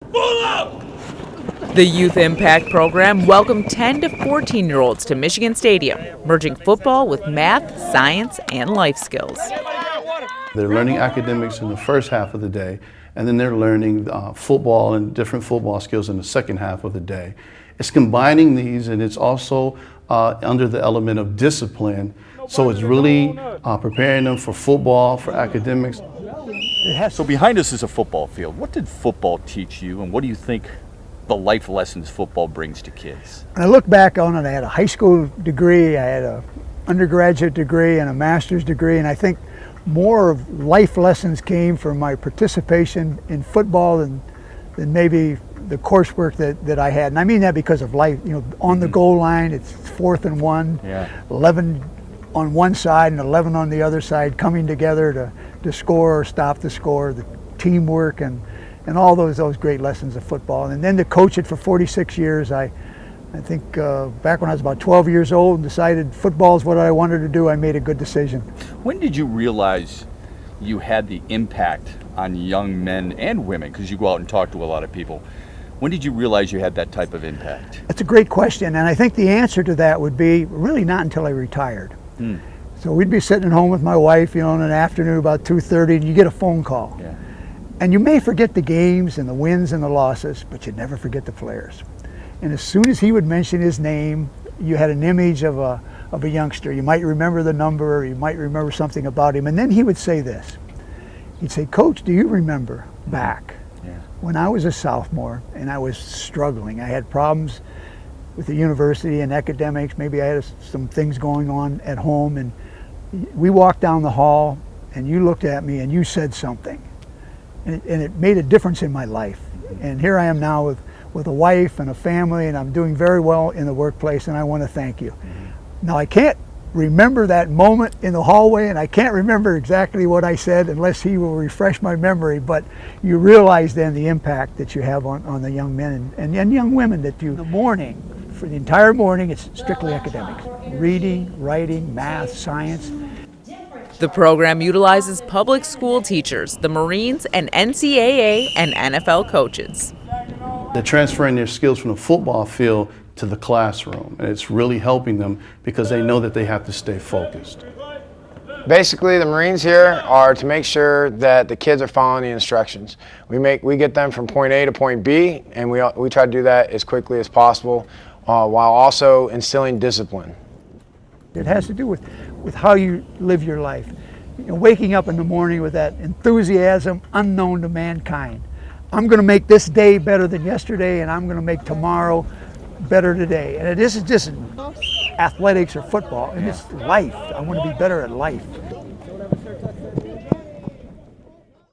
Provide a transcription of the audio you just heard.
The Youth Impact Program welcomed 10 to 14-year-olds to Michigan Stadium, merging football with math, science, and life skills. They're learning academics in the first half of the day, and then they're learning football and different football skills in the second half of the day. It's combining these, and it's also under the element of discipline, so it's really preparing them for football, for academics. So behind us is a football field. What did football teach you, and what do you think the life lessons football brings to kids? When I look back on it, I had a high school degree, I had an undergraduate degree and a master's degree, and I think more of life lessons came from my participation in football than maybe the coursework that I had. And I mean that because of life, on the goal line, it's 4th and 1, 11 on one side and 11 on the other side, coming together to score or stop the score, the teamwork and all those great lessons of football. And then to coach it for 46 years, I think back when I was about 12 years old and decided football is what I wanted to do, I made a good decision. When did you realize you had the impact on young men and women, because you go out and talk to a lot of people? When did you realize you had that type of impact? That's a great question, and I think the answer to that would be really not until I retired. So we'd be sitting at home with my wife, in an afternoon about 2:30, and you get a phone call. Yeah. And you may forget the games and the wins and the losses, but you never forget the players. And as soon as he would mention his name, you had an image of a youngster. You might remember the number, or you might remember something about him. And then he would say this. He'd say, "Coach, do you remember back when I was a sophomore and I was struggling? I had problems with the university and academics. Maybe I had some things going on at home, and we walked down the hall and you looked at me and you said something. And it made a difference in my life. And here I am now with a wife and a family, and I'm doing very well in the workplace, and I want to thank you." Now, I can't remember that moment in the hallway, and I can't remember exactly what I said unless he will refresh my memory, but you realize then the impact that you have on the young men and young women that you... In the morning, for the entire morning, it's strictly academics. Reading, writing, math, science. The program utilizes public school teachers, the Marines, and NCAA and NFL coaches. They're transferring their skills from the football field to the classroom, and it's really helping them because they know that they have to stay focused. Basically, the Marines here are to make sure that the kids are following the instructions. We get them from point A to point B, and we try to do that as quickly as possible while also instilling discipline. It has to do with how you live your life. Waking up in the morning with that enthusiasm unknown to mankind. I'm going to make this day better than yesterday, and I'm going to make tomorrow better today. And it isn't just athletics or football, and it's life. I want to be better at life.